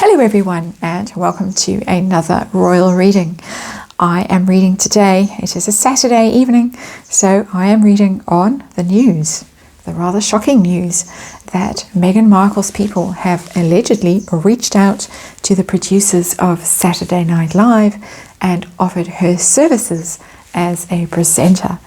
Hello everyone, and welcome to another royal reading. I am reading today. It is a Saturday evening, so I am reading on the news, the rather shocking news that Meghan Markle's people have allegedly reached out to the producers of Saturday Night Live and offered her services as a presenter.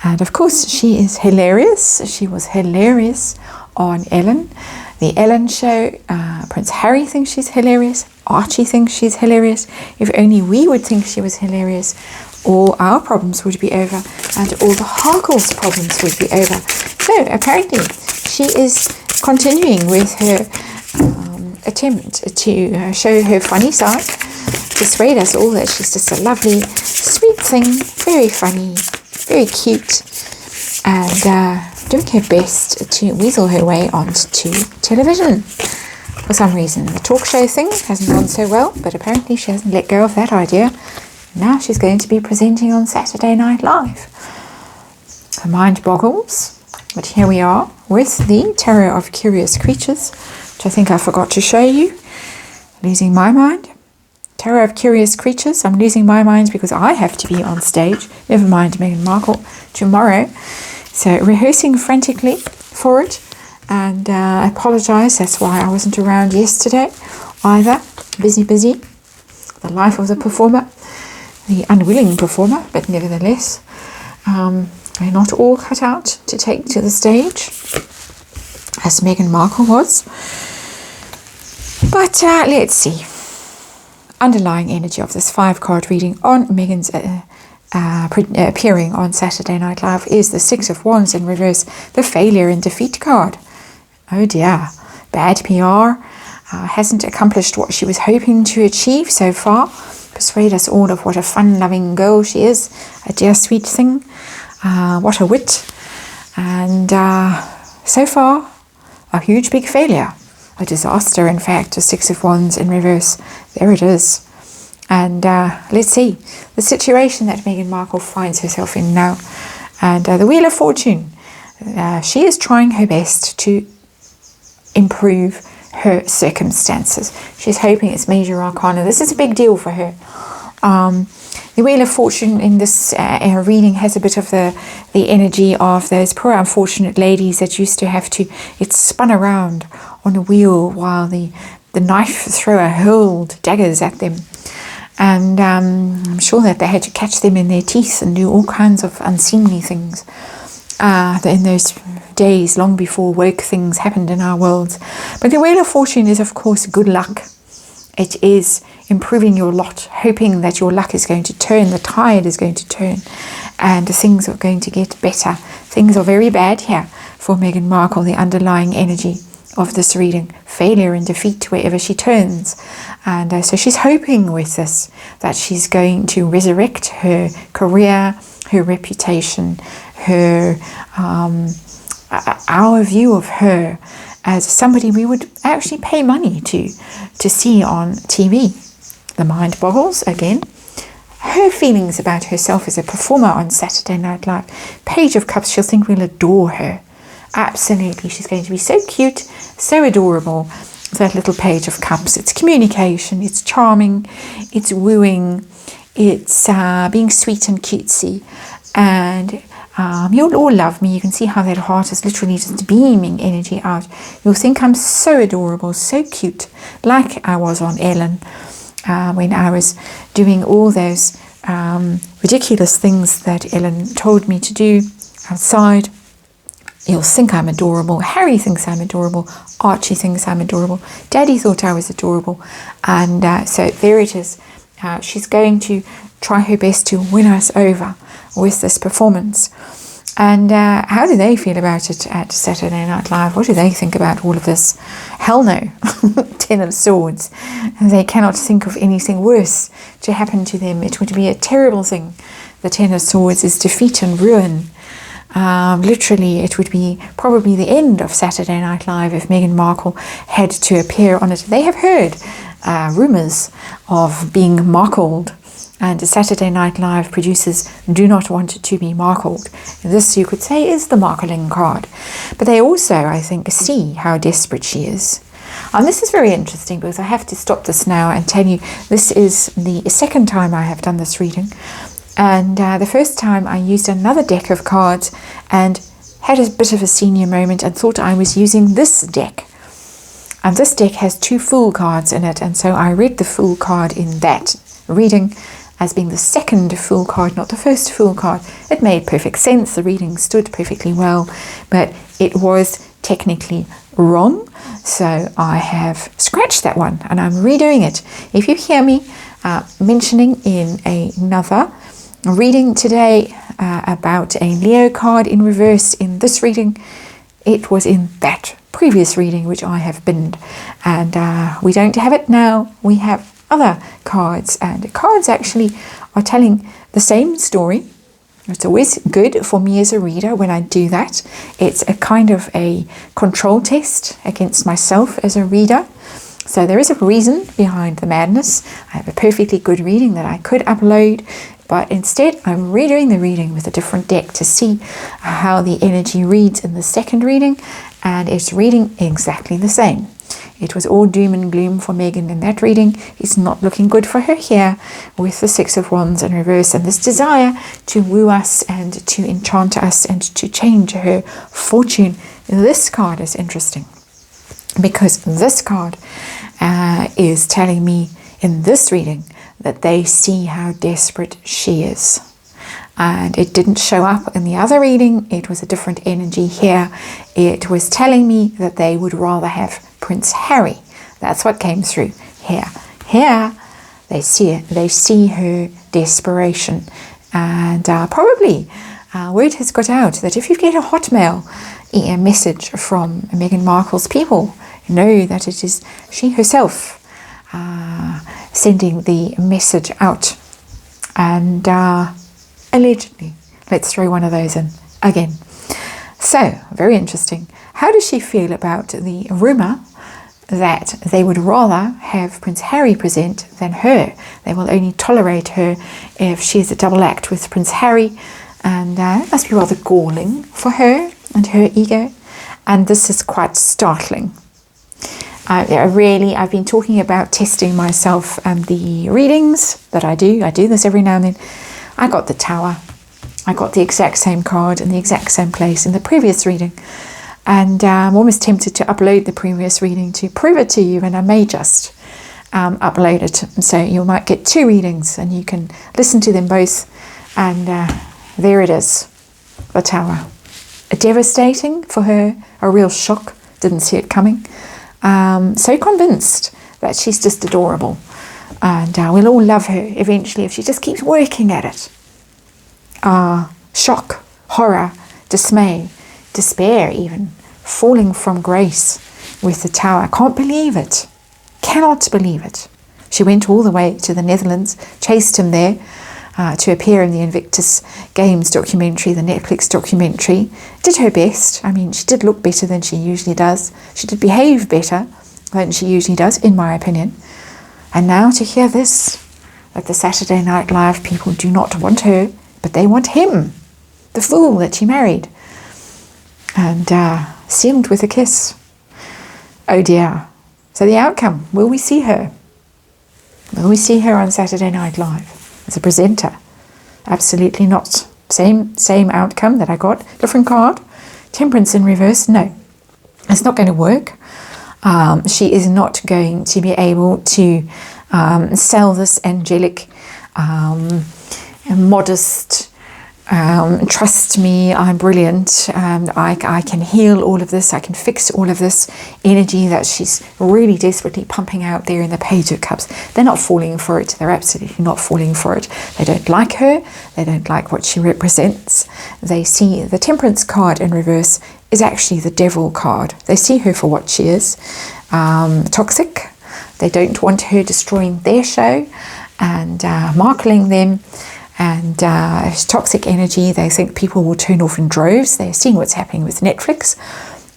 And of course, she is hilarious. She was hilarious on Ellen. The Ellen show, Prince Harry thinks she's hilarious. Archie thinks she's hilarious. If only we would think she was hilarious, all our problems would be over and all the Harkles' problems would be over. So apparently she is continuing with her attempt to show her funny side, persuade us all that she's just a lovely, sweet thing, very funny, very cute, and doing her best to weasel her way onto television. For some reason, the talk show thing hasn't gone so well, but apparently she hasn't let go of that idea. Now she's going to be presenting on Saturday Night Live. Her mind boggles, but here we are with the Tarot of Curious Creatures, which I think I forgot to show you. Losing my mind. Tarot of Curious Creatures. I'm losing my mind because I have to be on stage. Never mind Meghan Markle tomorrow. So rehearsing frantically for it, and I apologise, that's why I wasn't around yesterday either. Busy. The life of the performer, the unwilling performer, but nevertheless, we're not all cut out to take to the stage, as Meghan Markle was. But let's see. Underlying energy of this 5-card reading on Meghan's appearing on Saturday Night Live is the Six of Wands in reverse, the failure and defeat card. Oh dear, bad PR, hasn't accomplished what she was hoping to achieve so far. Persuade us all of what a fun-loving girl she is, a dear sweet thing, what a wit, and so far a huge big failure, a disaster in fact. A Six of Wands in reverse, there it is. And let's see the situation that Meghan Markle finds herself in now. And the Wheel of Fortune. She is trying her best to improve her circumstances. She's hoping it's major arcana. This is a big deal for her. The Wheel of Fortune in this reading has a bit of the energy of those poor unfortunate ladies that used to have to, it's spun around on a wheel while the knife thrower hurled daggers at them. And I'm sure that they had to catch them in their teeth and do all kinds of unseemly things in those days, long before woke things happened in our worlds. But the Wheel of Fortune is, of course, good luck. It is improving your lot, hoping that your luck is going to turn, the tide is going to turn, and things are going to get better. Things are very bad here for Meghan Markle, the underlying energy of this reading, failure and defeat wherever she turns. And so she's hoping with this that she's going to resurrect her career, her reputation, her our view of her as somebody we would actually pay money to see on TV. The mind boggles again. Her feelings about herself as a performer on Saturday Night Live. Page of Cups, she'll think we'll adore her. Absolutely, she's going to be so cute, so adorable, that little Page of Cups. It's communication, it's charming, it's wooing, it's being sweet and cutesy, and you'll all love me. You can see how that heart is literally just beaming energy out. You'll think I'm so adorable, so cute, like I was on Ellen when I was doing all those ridiculous things that Ellen told me to do outside. You'll think I'm adorable. Harry thinks I'm adorable. Archie thinks I'm adorable. Daddy thought I was adorable. And so there it is. She's going to try her best to win us over with this performance. And how do they feel about it at Saturday Night Live? What do they think about all of this? Hell no. Ten of Swords. They cannot think of anything worse to happen to them. It would be a terrible thing. The Ten of Swords is defeat and ruin. Literally, it would be probably the end of Saturday Night Live if Meghan Markle had to appear on it. They have heard rumours of being markled, and Saturday Night Live producers do not want it to be markled. This, you could say, is the markling card. But they also, I think, see how desperate she is. This is very interesting because I have to stop this now and tell you this is the second time I have done this reading. And the first time I used another deck of cards and had a bit of a senior moment and thought I was using this deck. And this deck has 2 Fool cards in it, and so I read the Fool card in that reading as being the second Fool card, not the first Fool card. It made perfect sense. The reading stood perfectly well, but it was technically wrong. So I have scratched that one and I'm redoing it. If you hear me mentioning in another reading today about a Leo card in reverse in this reading, it was in that previous reading which I have binned, and we don't have it now. We have other cards, and cards actually are telling the same story. It's always good for me as a reader when I do that. It's a kind of a control test against myself as a reader. So there is a reason behind the madness. I have a perfectly good reading that I could upload, but instead I'm redoing the reading with a different deck to see how the energy reads in the second reading, and it's reading exactly the same. It was all doom and gloom for Meghan in that reading. It's not looking good for her here with the 6 of Wands in reverse and this desire to woo us and to enchant us and to change her fortune. This card is interesting because this card is telling me in this reading that they see how desperate she is. And it didn't show up in the other reading. It was a different energy here. It was telling me that they would rather have Prince Harry. That's what came through here. Here they see her desperation, and probably word has got out that if you get a Hotmail message from Meghan Markle's people, know that it is she herself sending the message out. And allegedly, let's throw one of those in again. So, very interesting. How does she feel about the rumour that they would rather have Prince Harry present than her? They will only tolerate her if she is a double act with Prince Harry, and it must be rather galling for her and her ego. And this is quite startling. I've been talking about testing myself and the readings that I do. I do this every now and then. I got the Tower. I got the exact same card in the exact same place in the previous reading. And I'm almost tempted to upload the previous reading to prove it to you, and I may just upload it. So you might get 2 readings and you can listen to them both. And there it is, the Tower. Devastating for her, a real shock. Didn't see it coming. So convinced that she's just adorable. And we'll all love her eventually if she just keeps working at it. Shock, horror, dismay, despair even, falling from grace with the Tower. Can't believe it. Cannot believe it. She went all the way to the Netherlands, chased him there to appear in the Invictus Games documentary, the Netflix documentary. Did her best. I mean, she did look better than she usually does. She did behave better than she usually does, in my opinion. And now to hear this, that the Saturday Night Live people do not want her, but they want him, the fool that she married, and sealed with a kiss. Oh dear. So the outcome, will we see her? Will we see her on Saturday Night Live as a presenter? Absolutely not. Same outcome that I got, different card. Temperance in reverse, no. It's not going to work. She is not going to be able to sell this angelic, modest, trust me, I'm brilliant, I can heal all of this, I can fix all of this energy that she's really desperately pumping out there in the Page of Cups. They're not falling for it. They're absolutely not falling for it. They don't like her. They don't like what she represents. They see the Temperance card in reverse is actually the Devil card. They see her for what she is, toxic. They don't want her destroying their show and marketing them. And toxic energy. They think people will turn off in droves. They're seeing what's happening with Netflix.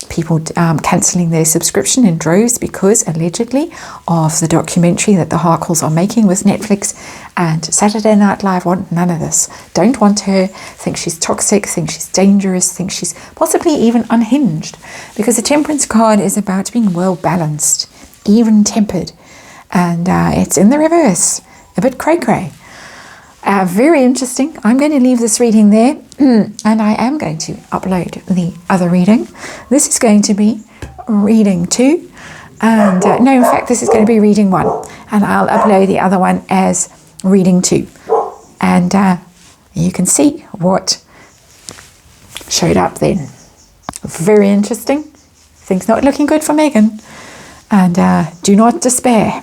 People cancelling their subscription in droves because, allegedly, of the documentary that the Harkles are making with Netflix. And Saturday Night Live want none of this. Don't want her. Think she's toxic. Think she's dangerous. Think she's possibly even unhinged. Because the Temperance card is about being well balanced. even-tempered, and it's in the reverse, a bit cray-cray. Very interesting. I'm going to leave this reading there, and I am going to upload the other reading. This is going to be reading 2, and no, in fact, this is going to be reading 1, and I'll upload the other one as reading 2, and you can see what showed up then. Very interesting. Things not looking good for Meghan, and do not despair.